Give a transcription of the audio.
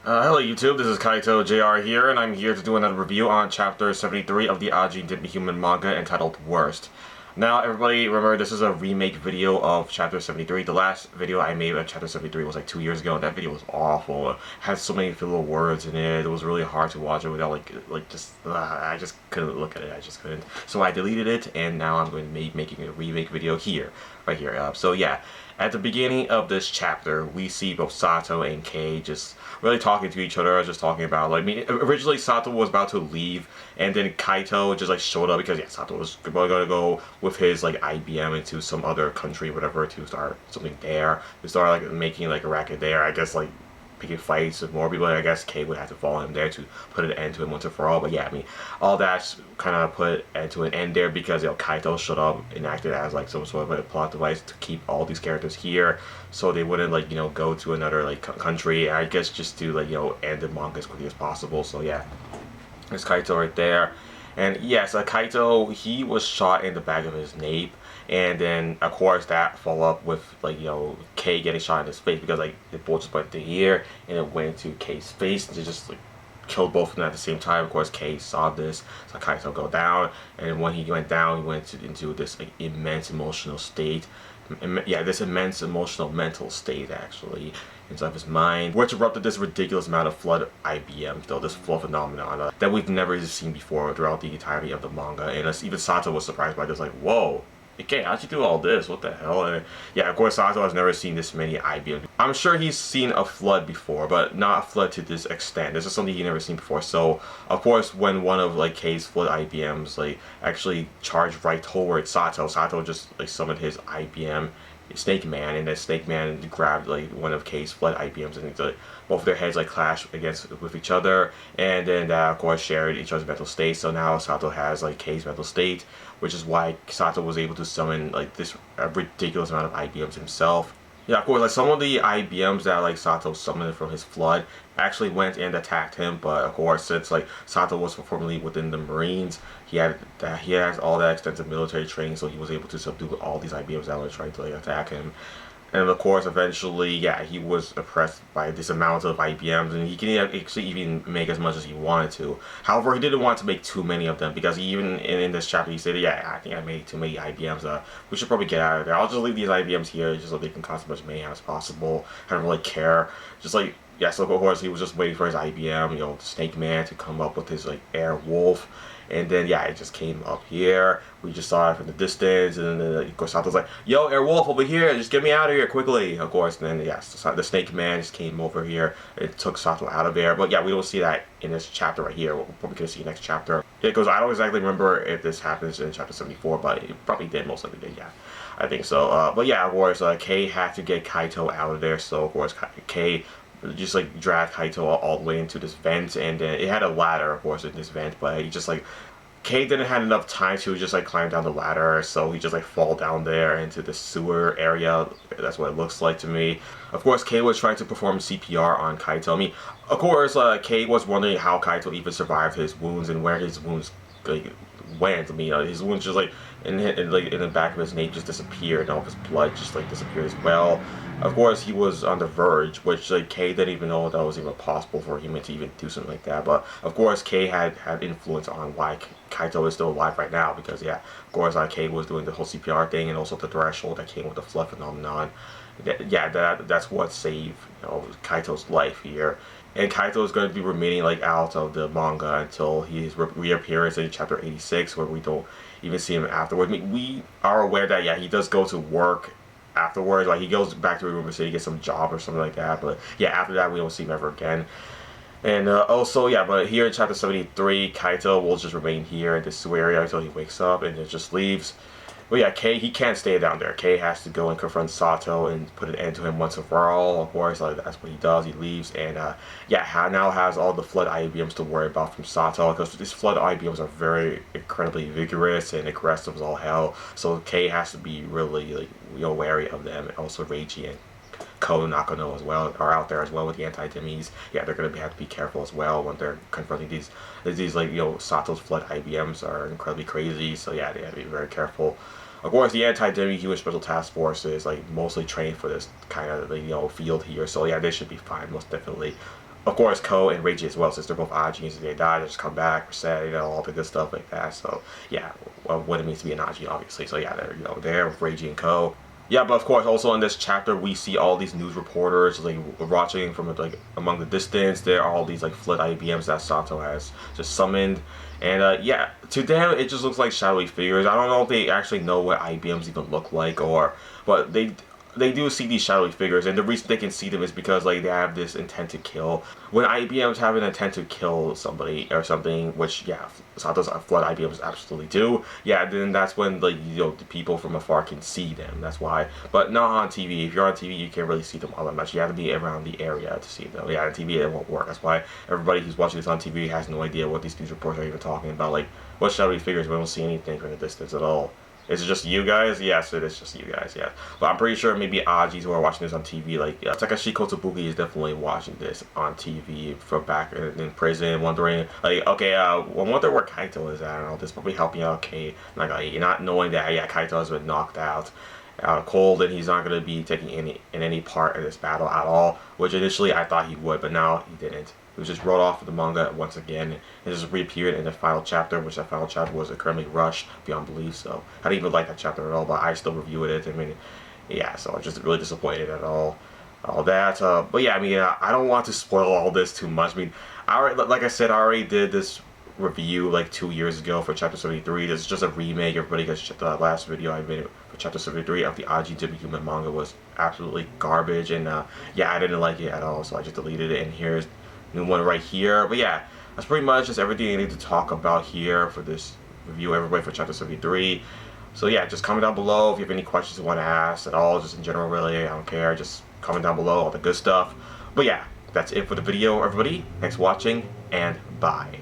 Hello YouTube, this is Kaito JR here, and I'm here to do another review on Chapter 73 of the Ajin demi manga entitled Worst. Now, everybody, remember this is a remake video of Chapter 73. The last video I made of Chapter 73 was like 2 years ago, and that video was awful. It had so many filler words in it. It was really hard to watch it without I just couldn't look at it. I just couldn't. So I deleted it, and now I'm going to be making a remake video here, right here. So yeah, at the beginning of this chapter, we see both Sato and Kei just really talking to each other, just talking about, like, I mean, originally Sato was about to leave, and then Kaito just, like, showed up because, yeah, Sato was going to go with his, like, IBM into some other country, whatever, to start something there, to start, like, making, like, a racket there, I guess, like, picking fights with more people. I guess Kei would have to follow him there to put an end to it once and for all. But yeah, I mean, all that's kind of put into an end there because, you know, Kaito showed up and acted as like some sort of a plot device to keep all these characters here, so they wouldn't, like, you know, go to another, like, country. I guess just to, like, you know, end the manga as quickly as possible. So yeah, there's Kaito right there. And yes, Kaito, he was shot in the back of his nape, and then of course that followed up with, like, you know, Kei getting shot in his face because, like, the bullet just went to here and it went to Kei's face and it just, like, killed both of them at the same time. Of course, Kei saw this, so Kaito go down, and when he went down, he went into this, like, immense emotional state. Yeah, this immense emotional mental state actually inside his mind, which erupted this ridiculous amount of flood IBM, though, this flood phenomenon that we've never seen before throughout the entirety of the manga. And even Sato was surprised by this, like, whoa, okay, how'd you do all this? What the hell? And yeah, of course, Sato has never seen this many IBM. I'm sure he's seen a flood before, but not a flood to this extent. This is something he never seen before. So, of course, when one of, like, Kei's flood IBMs, like, actually charged right towards Sato, Sato just, like, summoned his IBM, Snake Man, and then Snake Man grabbed, like, one of Kei's flood IBMs, and both of their heads, like, clashed with each other, and then that, of course, shared each other's mental state. So now Sato has, like, Kei's mental state, which is why Sato was able to summon, like, this ridiculous amount of IBMs himself. Yeah, of course, like, some of the IBMs that, like, Sato summoned from his flood actually went and attacked him, but of course, since, like, Sato was formerly within the Marines, he has all that extensive military training, so he was able to subdue all these IBMs that were trying to, like, attack him. And of course, eventually, yeah, he was oppressed by this amount of IBMs, and he can actually even make as much as he wanted to. However, he didn't want to make too many of them, because even in this chapter, he said, yeah, I think I made too many IBMs. We should probably get out of there. I'll just leave these IBMs here, just so they can cause as much mayhem as possible. I don't really care. Just, like, yeah, so of course, he was just waiting for his IBM, you know, Snake Man, to come up with his, like, Air Wolf. And then, yeah, it just came up here. We just saw it from the distance, and then, of course, Sato's like, yo, Airwolf, over here, just get me out of here quickly, of course. And then, yeah, so the Snake Man just came over here and took Sato out of there. But yeah, we don't see that in this chapter right here. We're probably going to see next chapter. Yeah, because I don't exactly remember if this happens in chapter 74, but it probably did, most likely did, yeah. I think so. But yeah, of course, Kei had to get Kaito out of there, so of course, Kei just, like, dragged Kaito all the way into this vent, and then it had a ladder, of course, in this vent, but he just, like, Kei didn't have enough time to just, like, climb down the ladder, so he just, like, fall down there into the sewer area. That's what it looks like to me. Of course, Kei was trying to perform CPR on Kaito. I mean, of course, Kei was wondering how Kaito even survived his wounds and where his wounds, like, went. I mean, his wounds just, like, in the back of his nape just disappeared, and all of his blood just, like, disappeared as well. Of course, he was on the verge, which, like, Kei didn't even know that was even possible for him to even do something like that. But of course, Kei had influence on why Kaito is still alive right now, because, yeah, of course, Kei was doing the whole CPR thing, and also the threshold that came with the flood phenomenon. That's what saved, you know, Kaito's life here. And Kaito is going to be remaining, like, out of the manga until his reappearance in chapter 86, where we don't even see him afterwards. I mean, we are aware that, yeah, he does go to work afterwards. Like, he goes back to River City, gets some job or something like that. But yeah, after that, we don't see him ever again. And also, yeah, but here in chapter 73, Kaito will just remain here in this sewer area until he wakes up and then just leaves. But yeah, Kei, he can't stay down there. Kei has to go and confront Sato and put an end to him once and for all. Of course, like, that's what he does. He leaves, and yeah, now has all the flood IBMs to worry about from Sato, because these flood IBMs are very incredibly vigorous and aggressive as all hell. So Kei has to be really, like, you know, wary of them. And also Reiji and Ko Nakano as well are out there as well with the anti-demis. Yeah, they're gonna have to be careful as well when they're confronting these like, you know, Sato's flood IBMs are incredibly crazy. So yeah, they have to be very careful. Of course, the anti-demi human special task force is, like, mostly trained for this kind of, you know, field here. So yeah, they should be fine, most definitely. of course, Ko and Reiji as well, since they're both Ajin, so they die, they just come back, reset, all the good stuff like that. So yeah, what it means to be an Ajin, obviously. So yeah, they're there with Reiji and Ko. Yeah, but of course, also in this chapter, we see all these news reporters like watching from like among the distance. There are all these like flood IBMs that Sato has just summoned, and yeah, to them it just looks like shadowy figures. I don't know if they actually know what IBMs even look like, or but they do see these shadowy figures, and the reason they can see them is because like they have this intent to kill. When IBMs have an intent to kill somebody or something, which yeah, Sato's flood IBMs absolutely do. Yeah, then that's when like the people from afar can see them. That's why, but not on TV. If you're on TV, you can't really see them all that much. You have to be around the area to see them. Yeah, on TV it won't work. That's why everybody who's watching this on TV has no idea what these news reports are even talking about. Like what shadowy figures? We don't see anything from the distance at all. Is it just you guys? Yes, it is just you guys, yeah. But I'm pretty sure maybe Ajis who are watching this on TV, like, yeah, Takashi Kotobuki is definitely watching this on TV from back in prison, wondering, like, okay, I wonder where Kaito is at. I don't know, this probably helping out Kate. Like, not knowing that, yeah, Kaito has been knocked out cold, and he's not going to be taking any part in this battle at all, which initially I thought he would, but now he didn't. He was just wrote off of the manga once again and just reappeared in the final chapter, which that final chapter was currently rushed beyond belief. So I didn't even like that chapter at all, but I still reviewed it. I mean, yeah, so I'm just really disappointed at all that. But yeah, I mean, I don't want to spoil all this too much. I mean, like I said, I already did this review like 2 years ago for chapter 73. This is just a remake. Everybody got the last video I made for chapter 73 of the Ajin Demi Human manga was absolutely garbage, and yeah, I didn't like it at all, so I just deleted it, and here's new one right here. But yeah, that's pretty much just everything I need to talk about here for this review, everybody, for chapter 73. So yeah, just comment down below if you have any questions you want to ask at all, just in general, really. I don't care, just comment down below, all the good stuff. But yeah, that's it for the video, everybody. Thanks for watching, and bye.